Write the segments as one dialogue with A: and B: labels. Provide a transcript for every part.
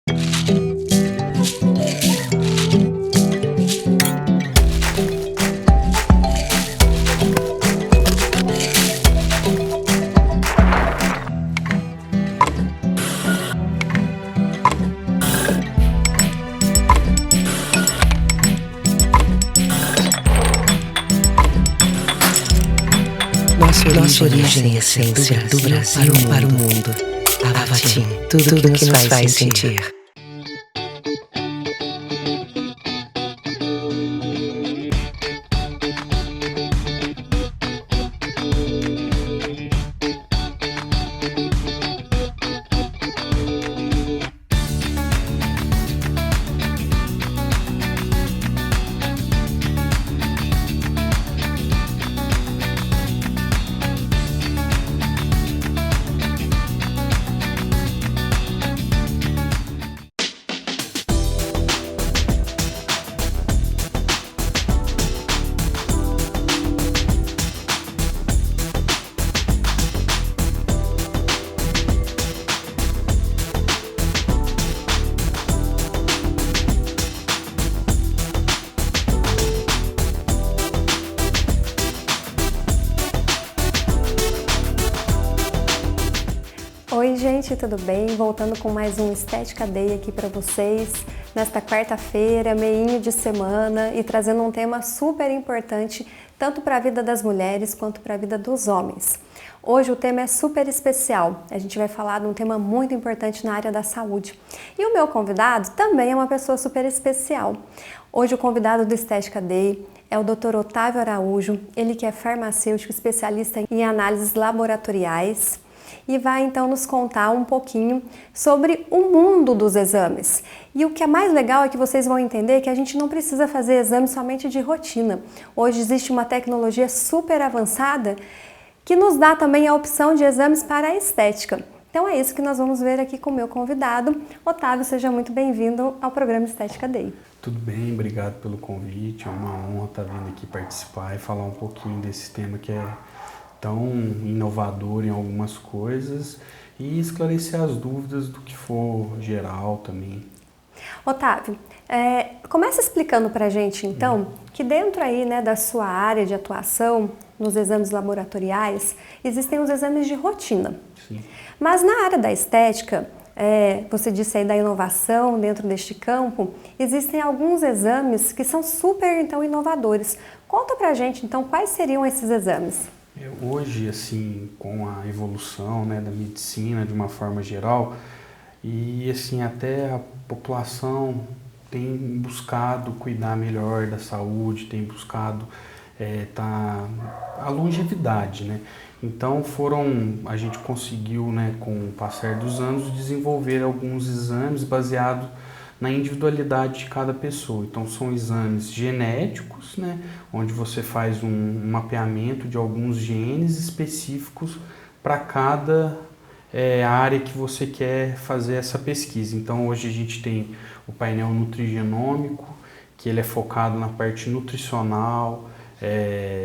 A: Nossa origem e essência do Brasil para o mundo. Avatim, tudo que nos faz sentir.
B: Oi gente, tudo bem? Voltando com mais um Estética Day aqui para vocês nesta quarta-feira, meinho de semana e trazendo um tema super importante tanto para a vida das mulheres quanto para a vida dos homens. Hoje o tema é super especial, a gente vai falar de um tema muito importante na área da saúde. E o meu convidado também é uma pessoa super especial. Hoje o convidado do Estética Day é o Dr. Otávio Araújo, ele que é farmacêutico especialista em análises laboratoriais, e vai então nos contar um pouquinho sobre o mundo dos exames. E o que é mais legal é que vocês vão entender que a gente não precisa fazer exames somente de rotina. Hoje existe uma tecnologia super avançada que nos dá também a opção de exames para a estética. Então é isso que nós vamos ver aqui com o meu convidado. Otávio, seja muito bem-vindo ao programa Estética Day.
C: Tudo bem, obrigado pelo convite. É uma honra estar vindo aqui participar e falar um pouquinho desse tema que é tão inovador em algumas coisas e esclarecer as dúvidas do que for geral também.
B: Otávio, começa explicando pra gente então que dentro aí da sua área de atuação nos exames laboratoriais existem os exames de rotina.
C: Sim.
B: Mas na área da estética, você disse aí da inovação dentro deste campo, existem alguns exames que são super então inovadores. Conta pra gente então quais seriam esses exames.
C: Hoje, assim, com a evolução, da medicina de uma forma geral, e assim, até a população tem buscado cuidar melhor da saúde, tem buscado a longevidade, né? Então a gente conseguiu, com o passar dos anos, desenvolver alguns exames baseados na individualidade de cada pessoa. Então são exames genéticos, onde você faz um mapeamento de alguns genes específicos para cada área que você quer fazer essa pesquisa. Então hoje a gente tem o painel nutrigenômico, que ele é focado na parte nutricional,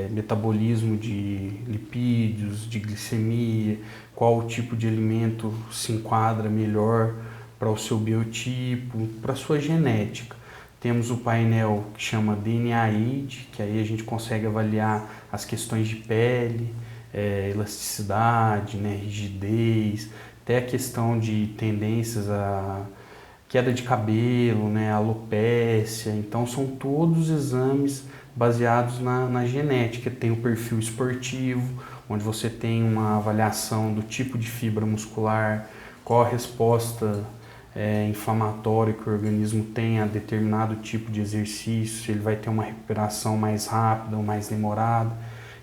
C: metabolismo de lipídios, de glicemia, qual tipo de alimento se enquadra melhor para o seu biotipo, para a sua genética. Temos o painel que chama DNA-ID, que aí a gente consegue avaliar as questões de pele, elasticidade, rigidez, até a questão de tendências a queda de cabelo, alopécia. Então são todos exames baseados na genética. Tem o perfil esportivo, onde você tem uma avaliação do tipo de fibra muscular, qual a resposta inflamatória que o organismo tem a determinado tipo de exercício, se ele vai ter uma recuperação mais rápida ou mais demorada.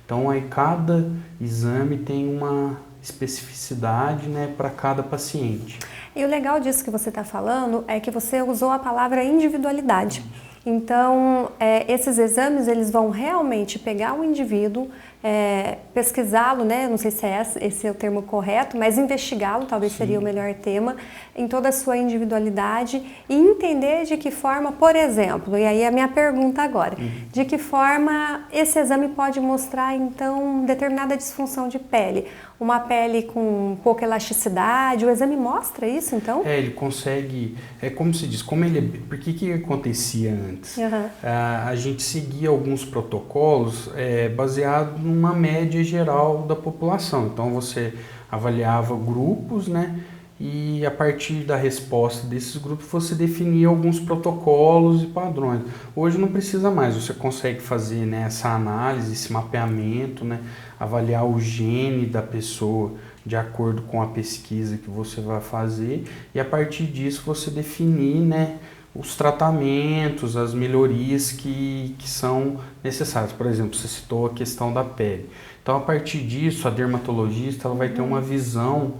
C: Então aí cada exame tem uma especificidade para cada paciente.
B: E o legal disso que você está falando é que você usou a palavra individualidade. Então, esses exames eles vão realmente pegar o indivíduo, pesquisá-lo, né? Não sei se esse é o termo correto, mas investigá-lo talvez seria o melhor tema, em toda a sua individualidade e entender de que forma, por exemplo, e aí a minha pergunta agora, de que forma esse exame pode mostrar então determinada disfunção de pele? Uma pele com pouca elasticidade, o exame mostra isso então?
C: Ele consegue, como se diz, por que acontecia antes? A gente seguia alguns protocolos baseados numa média geral da população, então você avaliava grupos, né? E a partir da resposta desses grupos você definia alguns protocolos e padrões. Hoje não precisa mais, você consegue fazer, né, essa análise, esse mapeamento, né, avaliar o gene da pessoa de acordo com a pesquisa que você vai fazer e a partir disso você definir, né, os tratamentos, as melhorias que são necessárias. Por exemplo, você citou a questão da pele. Então a partir disso a dermatologista ela vai ter uma visão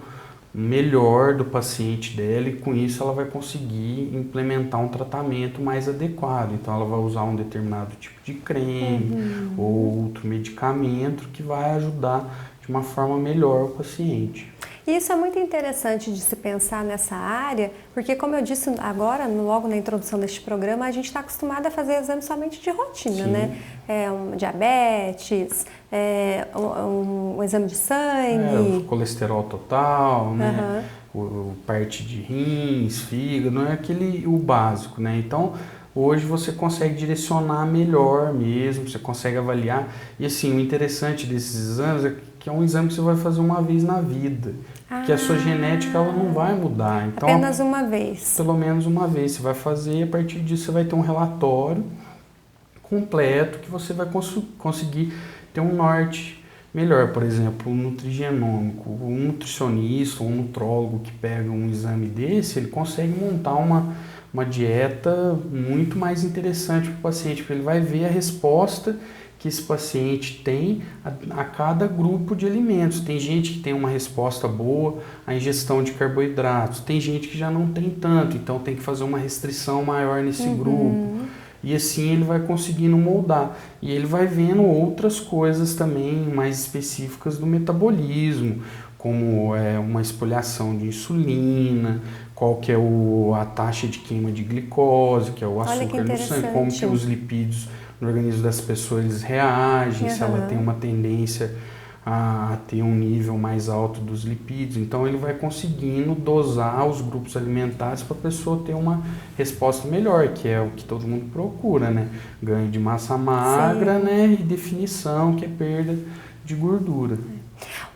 C: melhor do paciente dela e com isso ela vai conseguir implementar um tratamento mais adequado. Então ela vai usar um determinado tipo de creme ou outro medicamento que vai ajudar de uma forma melhor o paciente.
B: E isso é muito interessante de se pensar nessa área, porque como eu disse agora, logo na introdução deste programa, a gente está acostumado a fazer exame somente de rotina,
C: Sim.
B: né? Diabetes, um exame de sangue.
C: O colesterol total, né? Parte de rins, fígado, não é o básico, né? Então, hoje você consegue direcionar melhor mesmo, você consegue avaliar. E assim, o interessante desses exames é que é um exame que você vai fazer uma vez na vida. Porque a sua genética ela não vai mudar. Então,
B: apenas uma vez.
C: Pelo menos uma vez você vai fazer e a partir disso você vai ter um relatório completo que você vai conseguir ter um norte melhor. Por exemplo, um nutrigenômico, um nutricionista, um nutrólogo que pega um exame desse, ele consegue montar uma dieta muito mais interessante para o paciente, porque ele vai ver a resposta que esse paciente tem a cada grupo de alimentos. Tem gente que tem uma resposta boa à ingestão de carboidratos, tem gente que já não tem tanto, então tem que fazer uma restrição maior nesse grupo. E assim ele vai conseguindo moldar. E ele vai vendo outras coisas também mais específicas do metabolismo, como uma espoliação de insulina, qual que é a taxa de queima de glicose, que é o açúcar no sangue, como que os lipídios no organismo das pessoas eles reagem, se ela tem uma tendência a ter um nível mais alto dos lipídios. Então ele vai conseguindo dosar os grupos alimentares para a pessoa ter uma resposta melhor, que é o que todo mundo procura, né? Ganho de massa magra, né? E definição, que é perda de gordura.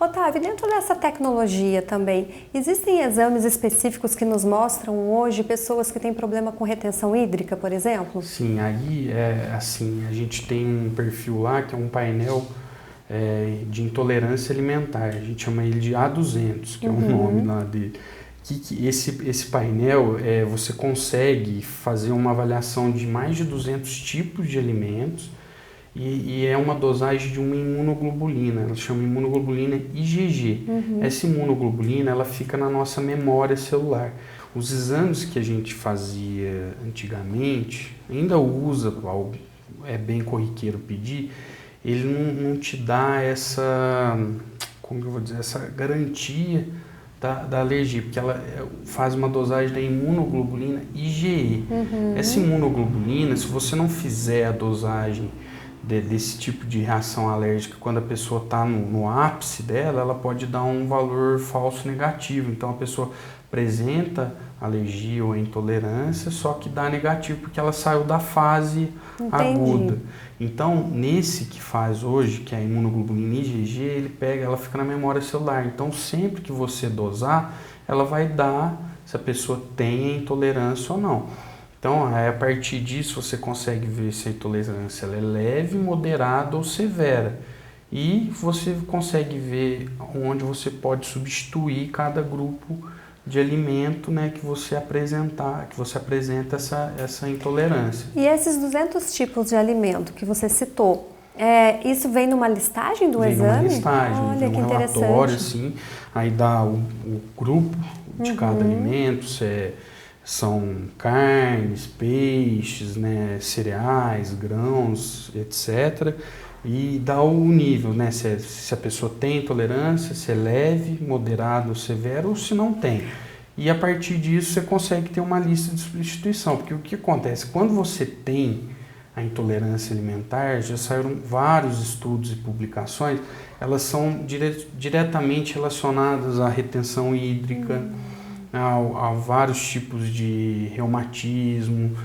B: Otávio, dentro dessa tecnologia também, existem exames específicos que nos mostram hoje pessoas que têm problema com retenção hídrica, por exemplo?
C: Sim, aí a gente tem um perfil lá que é um painel de intolerância alimentar, a gente chama ele de A200, que é o nome lá dele. Esse painel, você consegue fazer uma avaliação de mais de 200 tipos de alimentos e é uma dosagem de uma imunoglobulina, ela chama imunoglobulina IgG. Essa imunoglobulina, ela fica na nossa memória celular. Os exames que a gente fazia antigamente, ainda usa, é bem corriqueiro pedir, ele não te dá essa, como eu vou dizer, essa garantia da alergia, porque ela faz uma dosagem da imunoglobulina IgE. Essa imunoglobulina, se você não fizer a dosagem desse tipo de reação alérgica, quando a pessoa está no ápice dela, ela pode dar um valor falso negativo. Então a pessoa apresenta alergia ou intolerância, só que dá negativo porque ela saiu da fase aguda. Então, nesse que faz hoje, que é a imunoglobulina IgG, ela fica na memória celular. Então, sempre que você dosar, ela vai dar se a pessoa tem intolerância ou não. Então, a partir disso, você consegue ver se a intolerância ela é leve, moderada ou severa. E você consegue ver onde você pode substituir cada grupo de alimento, né, que você apresenta essa intolerância.
B: E esses 200 tipos de alimento que você citou, isso vem numa listagem do exame?
C: Vem numa listagem,
B: olha,
C: vem
B: que
C: um
B: interessante.
C: relatório, assim, aí dá o grupo de cada alimento, são carnes, peixes, né, cereais, grãos, etc. e dá o nível, né? Se a pessoa tem intolerância, se é leve, moderado ou severo, ou se não tem. E a partir disso você consegue ter uma lista de substituição, porque o que acontece? Quando você tem a intolerância alimentar, já saíram vários estudos e publicações, elas são diretamente relacionadas à retenção hídrica, a vários tipos de reumatismo,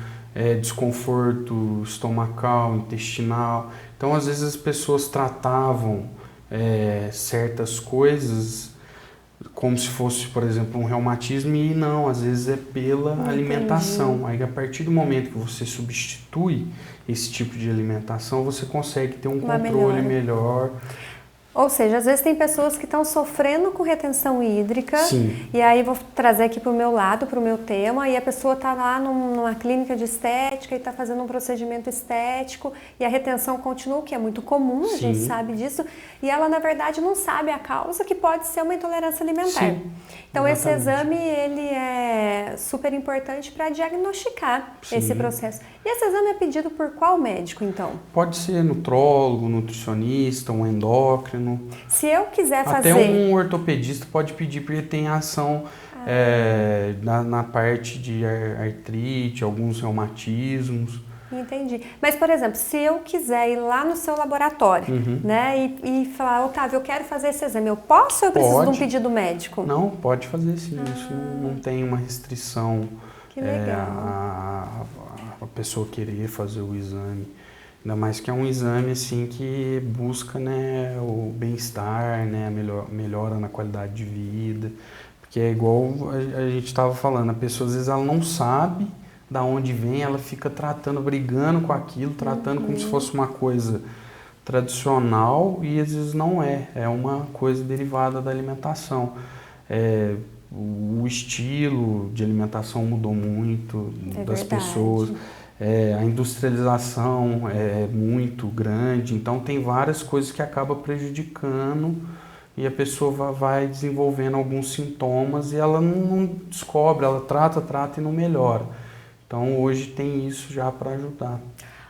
C: desconforto estomacal, intestinal. Então, às vezes as pessoas tratavam certas coisas como se fosse, por exemplo, um reumatismo, e não, às vezes é pela alimentação. Aí, a partir do momento que você substitui esse tipo de alimentação, você consegue ter um controle melhor.
B: Ou seja, às vezes tem pessoas que estão sofrendo com retenção hídrica.
C: Sim.
B: E aí vou trazer aqui para o meu lado, para o meu tema, e a pessoa está lá numa clínica de estética e está fazendo um procedimento estético e a retenção continua, o que é muito comum, a gente sabe disso, e ela na verdade não sabe a causa, que pode ser uma intolerância alimentar.
C: Sim,
B: então
C: exatamente.
B: Esse exame ele é super importante para diagnosticar esse processo. E esse exame é pedido por qual médico então?
C: Pode ser nutrólogo, nutricionista, um endócrino.
B: Se eu quiser fazer...
C: Até um ortopedista pode pedir, porque tem ação na parte de artrite, alguns reumatismos.
B: Entendi. Mas, por exemplo, se eu quiser ir lá no seu laboratório, né, e falar, Otávio, eu quero fazer esse exame, eu posso ou eu preciso de um pedido médico?
C: Não, pode fazer sim. Isso não tem uma restrição.
B: Que legal.
C: A pessoa querer fazer o exame. Ainda mais que é um exame assim que busca, né, o bem-estar, né, a melhora na qualidade de vida. Porque é igual a gente estava falando, a pessoa às vezes ela não sabe da onde vem, ela fica tratando, brigando com aquilo, tratando como se fosse uma coisa tradicional, e às vezes não é. É uma coisa derivada da alimentação. O estilo de alimentação mudou muito das pessoas. A industrialização é muito grande, então tem várias coisas que acabam prejudicando, e a pessoa vai desenvolvendo alguns sintomas e ela não descobre, ela trata e não melhora. Então hoje tem isso já para ajudar.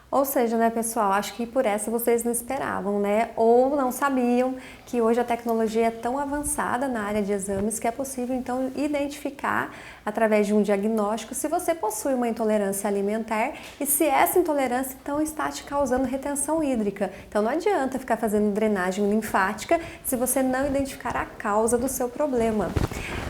B: Ou seja, né, pessoal, acho que por essa vocês não esperavam, né? Ou não sabiam que hoje a tecnologia é tão avançada na área de exames que é possível, então, identificar através de um diagnóstico se você possui uma intolerância alimentar e se essa intolerância, então, está te causando retenção hídrica. Então, não adianta ficar fazendo drenagem linfática se você não identificar a causa do seu problema.